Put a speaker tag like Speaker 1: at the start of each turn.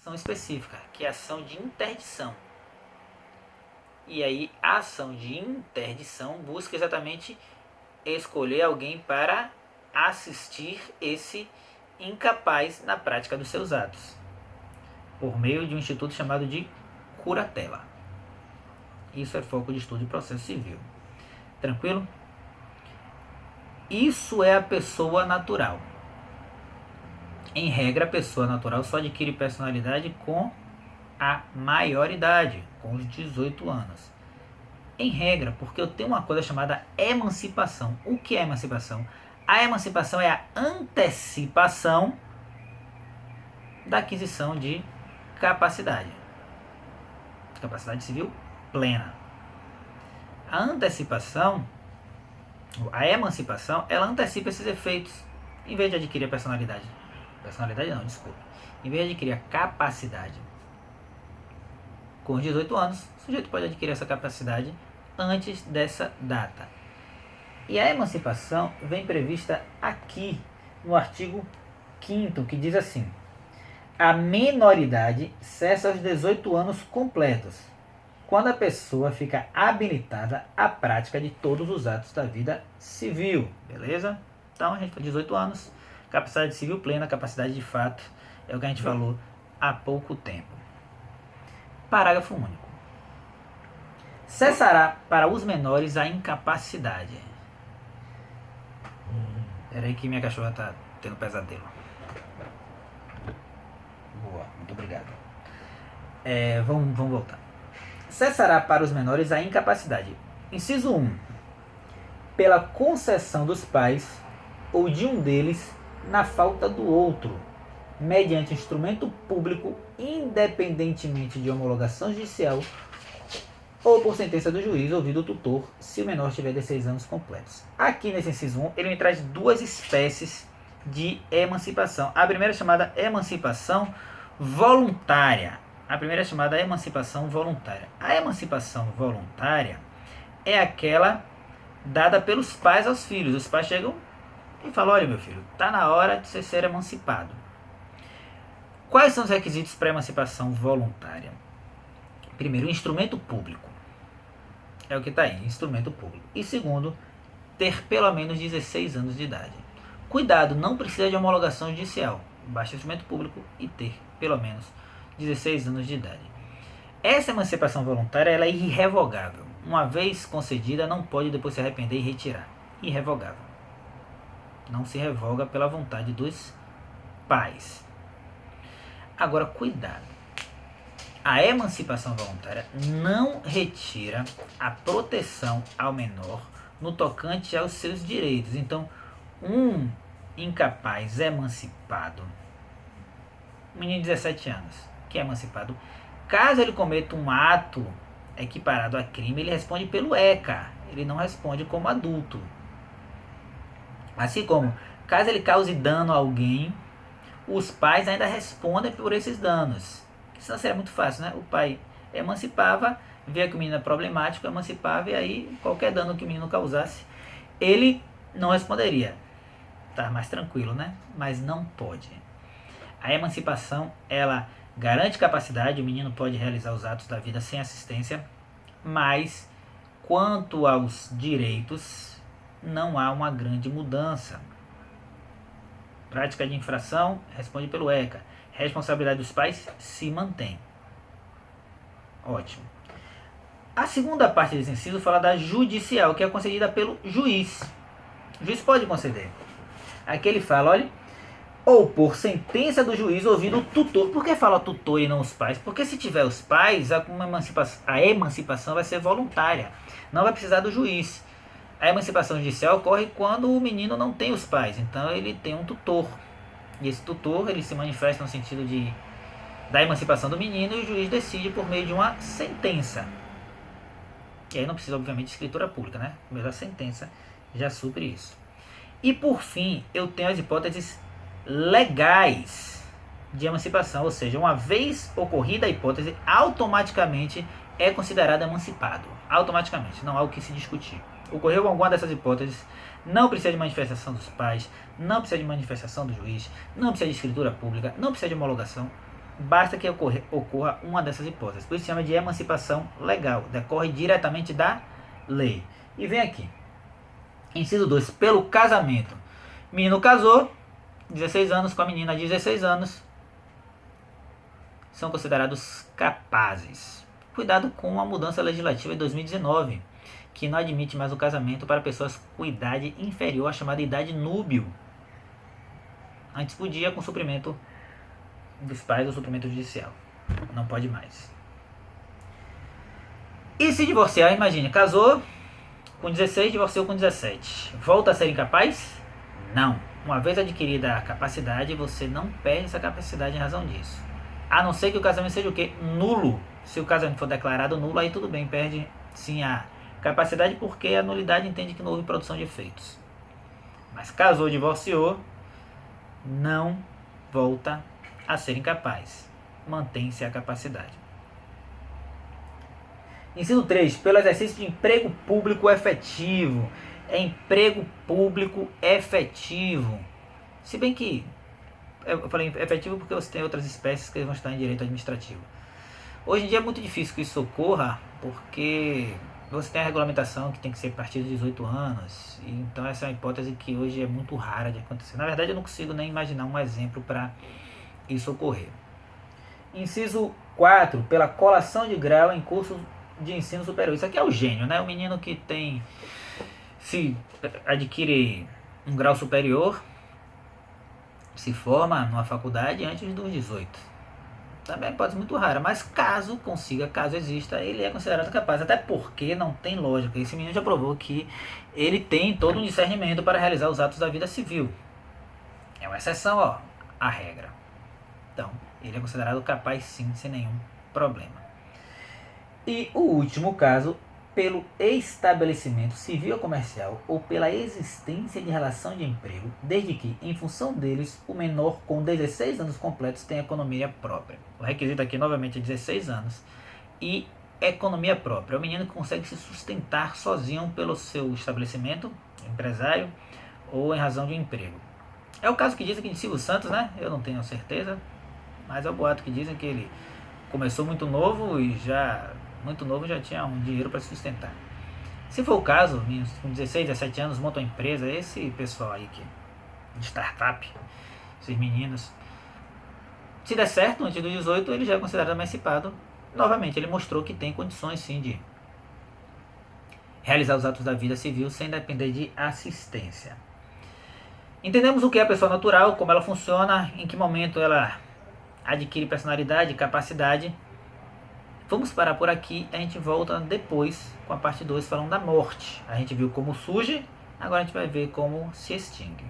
Speaker 1: ação específica, que é a ação de interdição. E aí a ação de interdição busca exatamente escolher alguém para assistir esse incapaz na prática dos seus atos, por meio de um instituto chamado de curatela. Isso é foco de estudo de processo civil. Tranquilo? Isso é a pessoa natural. Em regra, a pessoa natural só adquire personalidade com a maioridade, com os 18 anos. Em regra, porque eu tenho uma coisa chamada emancipação. O que é emancipação? A emancipação é a antecipação da aquisição de capacidade. Capacidade civil plena. A antecipação, a emancipação, ela antecipa esses efeitos. Em vez de adquirir a personalidade. Personalidade não, desculpa. Em vez de adquirir a capacidade. Com os 18 anos, o sujeito pode adquirir essa capacidade antes dessa data. E a emancipação vem prevista aqui no artigo 5º, que diz assim: a menoridade cessa aos 18 anos completos, quando a pessoa fica habilitada à prática de todos os atos da vida civil. Beleza? Então a gente tem 18 anos, capacidade civil plena, capacidade de fato, é o que a gente falou há pouco tempo. Parágrafo único. Cessará para os menores a incapacidade. Peraí que minha cachorra tá tendo pesadelo. Boa, muito obrigado. Vamos voltar. Cessará para os menores a incapacidade. Inciso 1. Pela concessão dos pais ou de um deles na falta do outro, mediante instrumento público, independentemente de homologação judicial, ou por sentença do juiz ouvido o tutor, se o menor tiver 16 anos completos. Aqui nesse inciso 1, ele me traz duas espécies de emancipação. A primeira é chamada emancipação voluntária. A emancipação voluntária é aquela dada pelos pais aos filhos. Os pais chegam e falam: olha, meu filho, está na hora de você ser emancipado. Quais são os requisitos para a emancipação voluntária? Primeiro, instrumento público. É o que está aí, instrumento público. E segundo, ter pelo menos 16 anos de idade. Cuidado, não precisa de homologação judicial. Basta instrumento público e ter pelo menos 16 anos de idade. Essa emancipação voluntária ela é irrevogável. Uma vez concedida, não pode depois se arrepender e retirar. Irrevogável. Não se revoga pela vontade dos pais. Agora, cuidado. A emancipação voluntária não retira a proteção ao menor no tocante aos seus direitos. Então, um incapaz emancipado, um menino de 17 anos, que é emancipado, caso ele cometa um ato equiparado a crime, ele responde pelo ECA, ele não responde como adulto. Assim como, caso ele cause dano a alguém, os pais ainda respondem por esses danos. Senão seria muito fácil, né? O pai emancipava, via que o menino é problemático, emancipava, e aí qualquer dano que o menino causasse, ele não responderia. Tá mais tranquilo, né? Mas não pode. A emancipação, ela garante capacidade, o menino pode realizar os atos da vida sem assistência, mas quanto aos direitos, não há uma grande mudança. Prática de infração, responde pelo ECA. Responsabilidade dos pais se mantém. Ótimo. A segunda parte desse inciso fala da judicial, que é concedida pelo juiz. O juiz pode conceder. Aqui ele fala, olha, ou por sentença do juiz ouvindo o tutor. Por que fala tutor e não os pais? Porque se tiver os pais, a emancipação vai ser voluntária. Não vai precisar do juiz. A emancipação judicial ocorre quando o menino não tem os pais. Então ele tem um tutor. E esse tutor ele se manifesta no sentido da emancipação do menino e o juiz decide por meio de uma sentença. E aí não precisa, obviamente, de escritura pública, né? Mas a sentença já supre isso. E por fim, eu tenho as hipóteses legais de emancipação, ou seja, uma vez ocorrida a hipótese, automaticamente é considerado emancipado. Automaticamente, não há o que se discutir. Ocorreu alguma dessas hipóteses, não precisa de manifestação dos pais, não precisa de manifestação do juiz, não precisa de escritura pública, não precisa de homologação. basta que ocorra uma dessas hipóteses. Por isso se chama de emancipação legal, decorre diretamente da lei. E vem aqui, inciso 2, pelo casamento. Menino casou, 16 anos, com a menina, 16 anos, são considerados capazes. Cuidado com a mudança legislativa de 2019, que não admite mais o casamento para pessoas com idade inferior à chamada idade núbil. Antes podia com suprimento dos pais ou suprimento judicial. Não pode mais. E se divorciar, imagine, casou com 16, divorciou com 17. Volta a ser incapaz? Não. Uma vez adquirida a capacidade, você não perde essa capacidade em razão disso. A não ser que o casamento seja o quê? Nulo. Se o casamento for declarado nulo, aí tudo bem, perde sim a capacidade, porque a nulidade entende que não houve produção de efeitos. Mas casou, divorciou, não volta a ser incapaz. Mantém-se a capacidade. Inciso 3. Pelo exercício de emprego público efetivo. É emprego público efetivo. Se bem que eu falei efetivo porque você tem outras espécies que vão estar em direito administrativo. Hoje em dia é muito difícil que isso ocorra, porque você tem a regulamentação que tem que ser a partir de 18 anos. Então essa é uma hipótese que hoje é muito rara de acontecer. Na verdade eu não consigo nem imaginar um exemplo para isso ocorrer. Inciso 4. Pela colação de grau em curso de ensino superior. Isso aqui é o gênio, né? O menino que se adquire um grau superior, se forma numa faculdade antes dos 18. Também pode ser muito rara, mas caso exista, ele é considerado capaz. Até porque não tem lógica. Esse menino já provou que ele tem todo um discernimento para realizar os atos da vida civil. É uma exceção, à regra. Então, ele é considerado capaz sim, sem nenhum problema. E o último caso, pelo estabelecimento civil ou comercial ou pela existência de relação de emprego, desde que, em função deles, o menor com 16 anos completos tenha economia própria. O requisito aqui, novamente, é 16 anos e economia própria. É o menino que consegue se sustentar sozinho pelo seu estabelecimento, empresário, ou em razão de um emprego. É o caso que dizem que de Silvio Santos, né? Eu não tenho certeza, mas é o boato que dizem que ele começou muito novo e já tinha um dinheiro para se sustentar. Se for o caso, com 16, 17 anos, monta uma empresa, esse pessoal aí de startup, esses meninos, se der certo, antes dos 18, ele já é considerado emancipado. Novamente, ele mostrou que tem condições sim de realizar os atos da vida civil sem depender de assistência. Entendemos o que é a pessoa natural, como ela funciona, em que momento ela adquire personalidade, capacidade. Vamos parar por aqui, a gente volta depois com a parte 2 falando da morte. A gente viu como surge, agora a gente vai ver como se extingue.